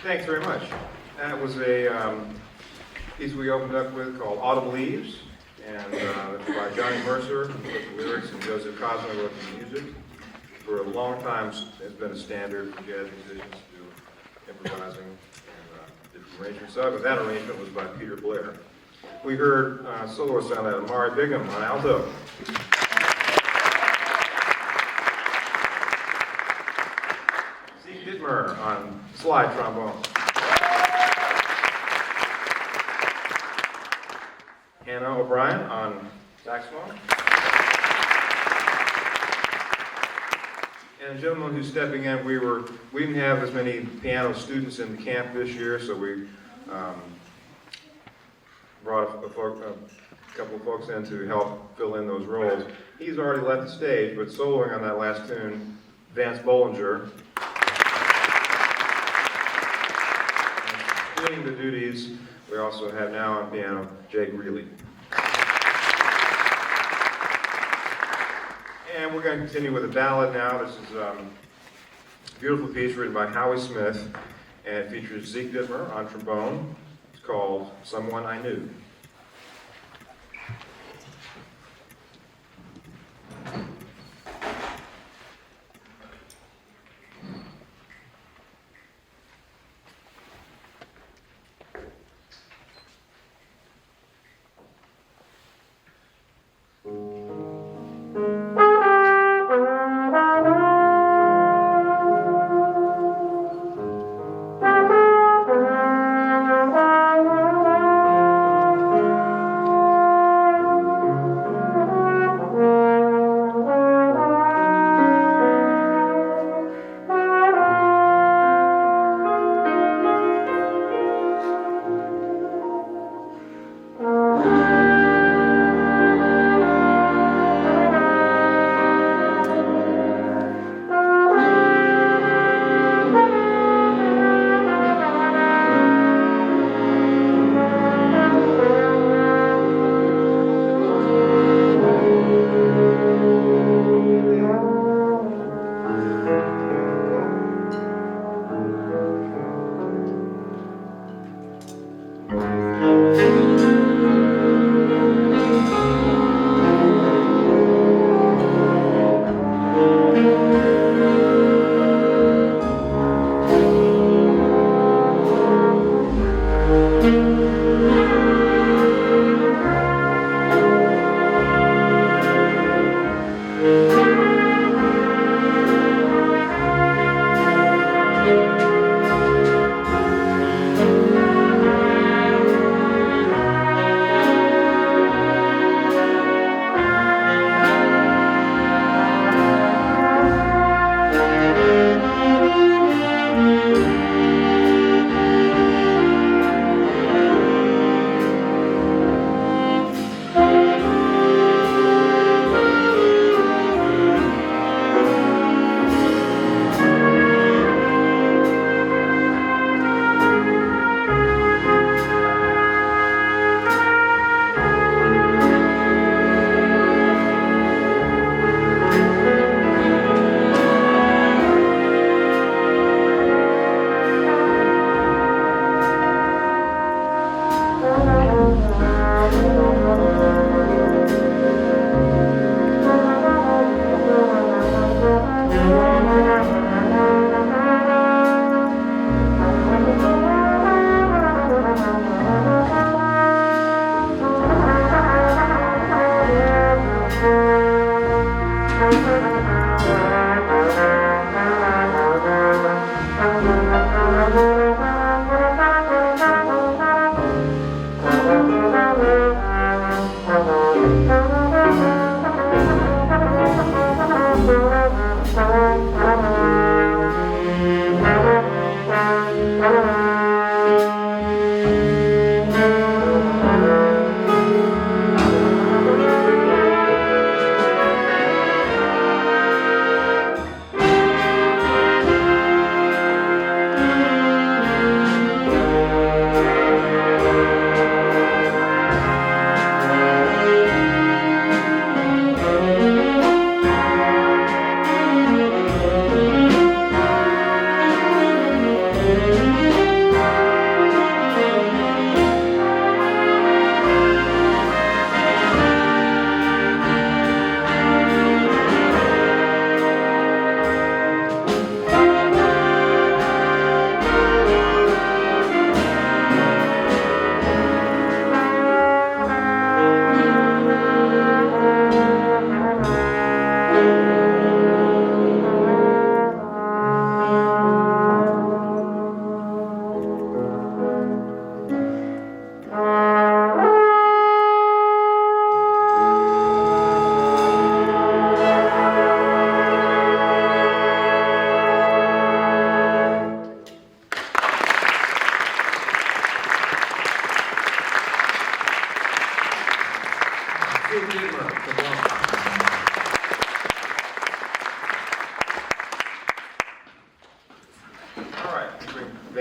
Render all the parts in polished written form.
Thanks very much. That was a piece we opened up with called Autumn Leaves, and it's by Johnny Mercer, who wrote the lyrics, and Joseph Kosma wrote the music. For a long time, it's been a standard for jazz musicians to do improvising and different arrangements of it. That arrangement was by Peter Blair. We heard soloist on that, Amari Bigham on alto. Zeke Dittmer on slide trombone. Hannah O'Brien on saxophone. And a gentleman who's stepping in, we didn't have as many piano students in the camp this year, so we brought a couple of folks in to help fill in those roles. He's already left the stage, but soloing on that last tune, Vance Bollinger. Splitting the duties, we also have now on piano Jake Reilly. And we're going to continue with a ballad now. This is a beautiful piece written by Howie Smith, and it features Zeke Dittmer on trombone. It's called Someone I Knew.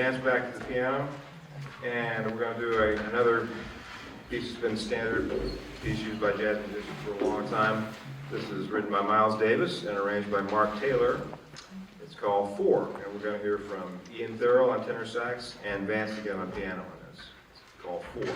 advance back to the piano, and we're going to do another piece that's been standard piece used by jazz musicians for a long time. This is written by Miles Davis and arranged by Mark Taylor. It's called Four, and we're going to hear from Ian Thurl on tenor sax and Vance again on piano on this. It's called Four.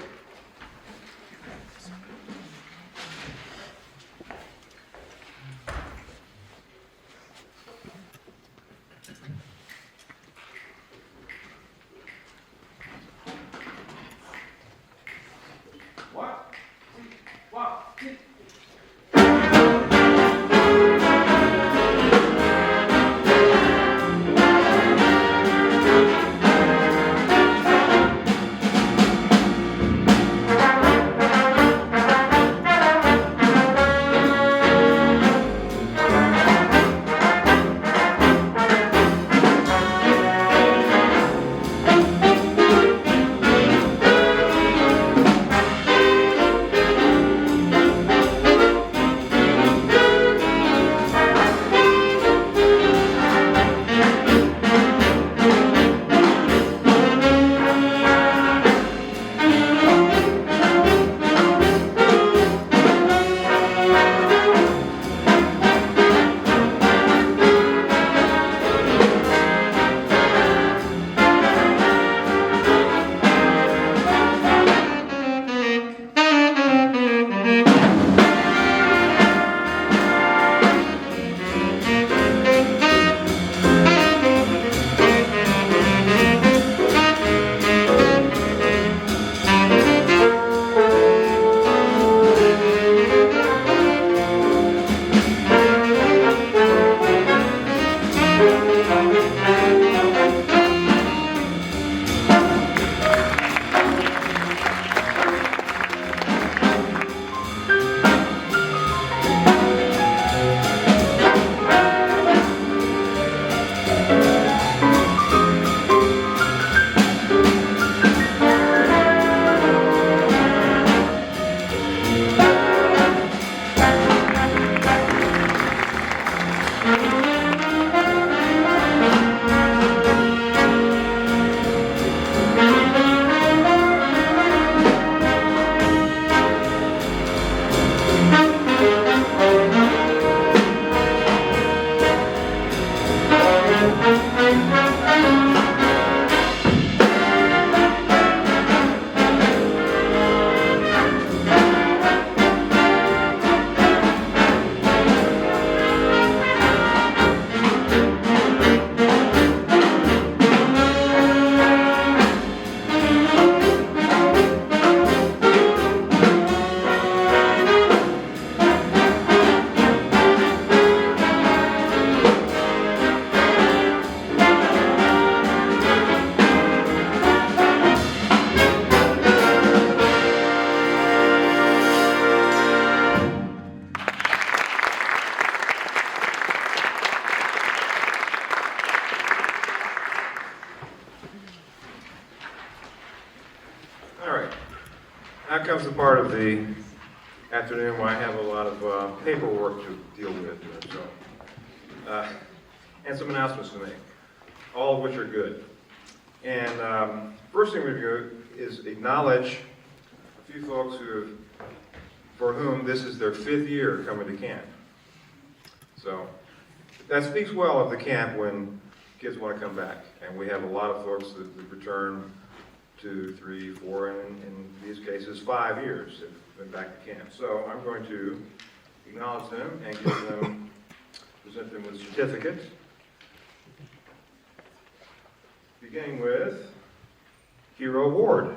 Now comes the part of the afternoon when I have a lot of paperwork to deal with, and some announcements to make, all of which are good. And first thing we do is acknowledge a few folks for whom this is their 5th year coming to camp. So that speaks well of the camp when kids want to come back. And we have a lot of folks that return 2, 3, 4, and in these cases 5 years have been back to camp. So I'm going to acknowledge them and present them with certificates. Beginning with Hero Ward.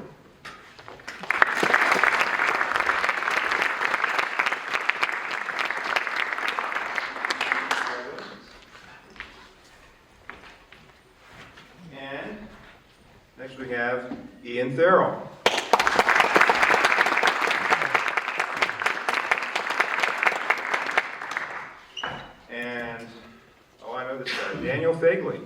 And next we have Ian Thurl. And, oh, I know this guy, Daniel Fagley.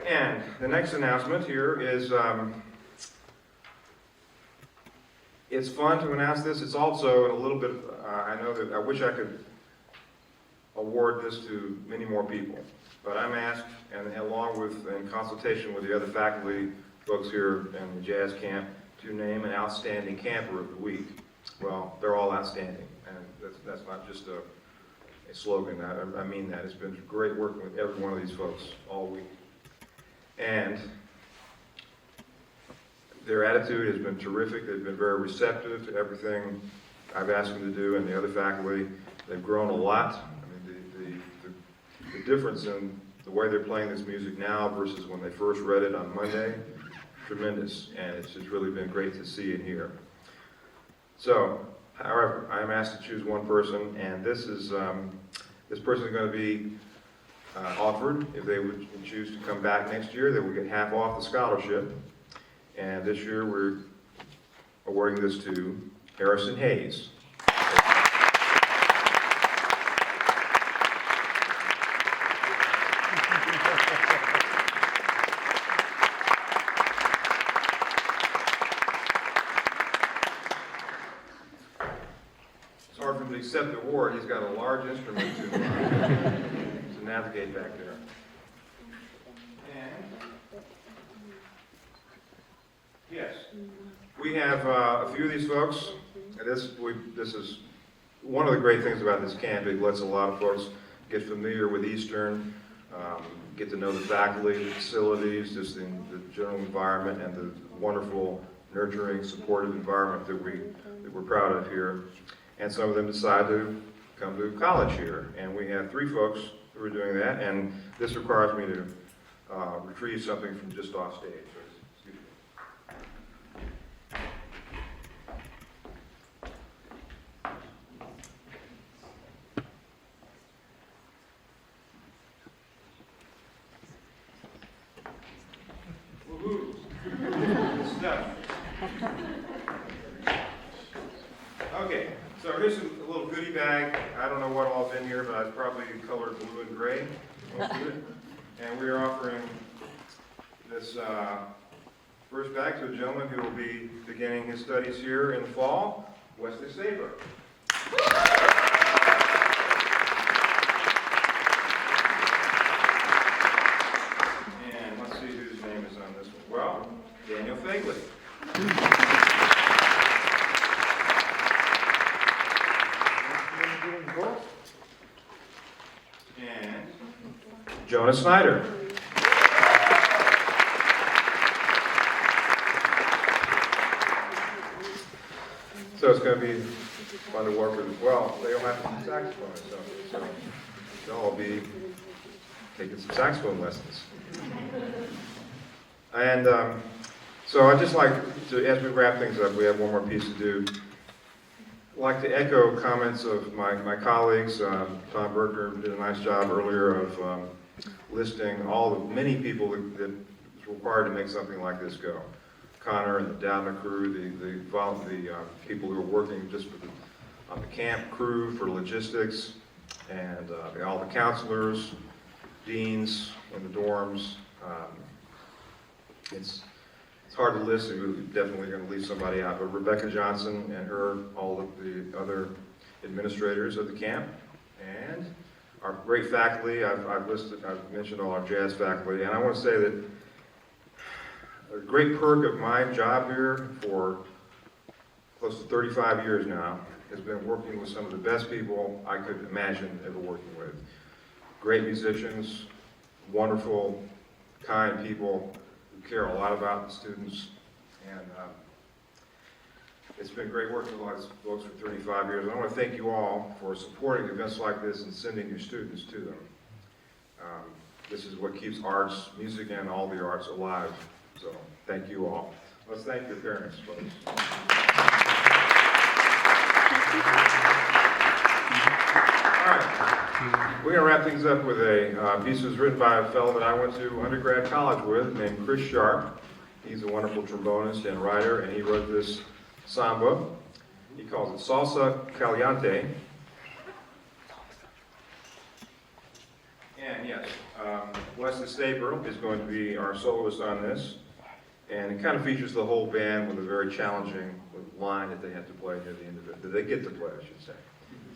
And the next announcement here is it's fun to announce this. It's also a little bit, I know that I wish I could award this to many more people, but I'm asked, and along with, in consultation with the other faculty folks here in the jazz camp, to name an outstanding camper of the week. Well, they're all outstanding, and that's not just a slogan. I mean that. It's been great working with every one of these folks all week. And their attitude has been terrific. They've been very receptive to everything I've asked them to do, and the other faculty. They've grown a lot. I mean, the difference in the way they're playing this music now versus when they first read it on Monday, tremendous, and it's just really been great to see and hear. So, however, I am asked to choose one person, and this person is going to be offered, if they would choose to come back next year, they will get half off the scholarship. And this year we're awarding this to Harrison Hayes. It's hard for him to accept the award. He's got a large instrument to navigate back there. Yes, we have a few of these folks. And this is one of the great things about this camp. It lets a lot of folks get familiar with Eastern, get to know the faculty, the facilities, just the general environment, and the wonderful, nurturing, supportive environment that we're proud of here. And some of them decide to come to college here. And we have 3 folks who are doing that, and this requires me to retrieve something from just off stage. Okay, so here's a little goodie bag. I don't know what all's in here, but it's probably colored blue and gray, most of it. And we are offering this first bag to a gentleman who will be beginning his studies here in the fall, Wesley Saber. And let's see whose name is on this one. Well, Daniel Fagley. And Jonah Snyder. So it's going to be fun to work with as well. They all have some saxophone, so they'll all be taking some saxophone lessons. And so I'd just like to, as we wrap things up, we have one more piece to do. I'd like to echo comments of my colleagues. Tom Berger did a nice job earlier of listing all the many people that is required to make something like this go. Connor and the Downer crew, the people who are working just on the camp crew for logistics, and all the counselors, deans in the dorms. It's hard to list, and we're definitely going to leave somebody out, but Rebecca Johnson and all of the other administrators of the camp, and our great faculty. I've mentioned all our jazz faculty, and I want to say that a great perk of my job here for close to 35 years now has been working with some of the best people I could imagine ever working with. Great musicians, wonderful, kind people who care a lot about the students, and it's been great working with all these folks for 35 years. And I want to thank you all for supporting events like this and sending your students to them. This is what keeps arts, music, and all the arts alive. So, thank you all. Let's thank your parents, folks. All right. We're going to wrap things up with a piece that was written by a fellow that I went to undergrad college with named Chris Sharp. He's a wonderful trombonist and writer, and he wrote this samba. He calls it Salsa, Caliente. And yes, Wesley Saber is going to be our soloist on this. And it kind of features the whole band with a very challenging line that they have to play near the end of it, that they get to play, I should say.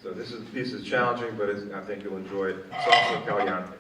So this piece is challenging, but I think you'll enjoy it. Salsa, Caliente.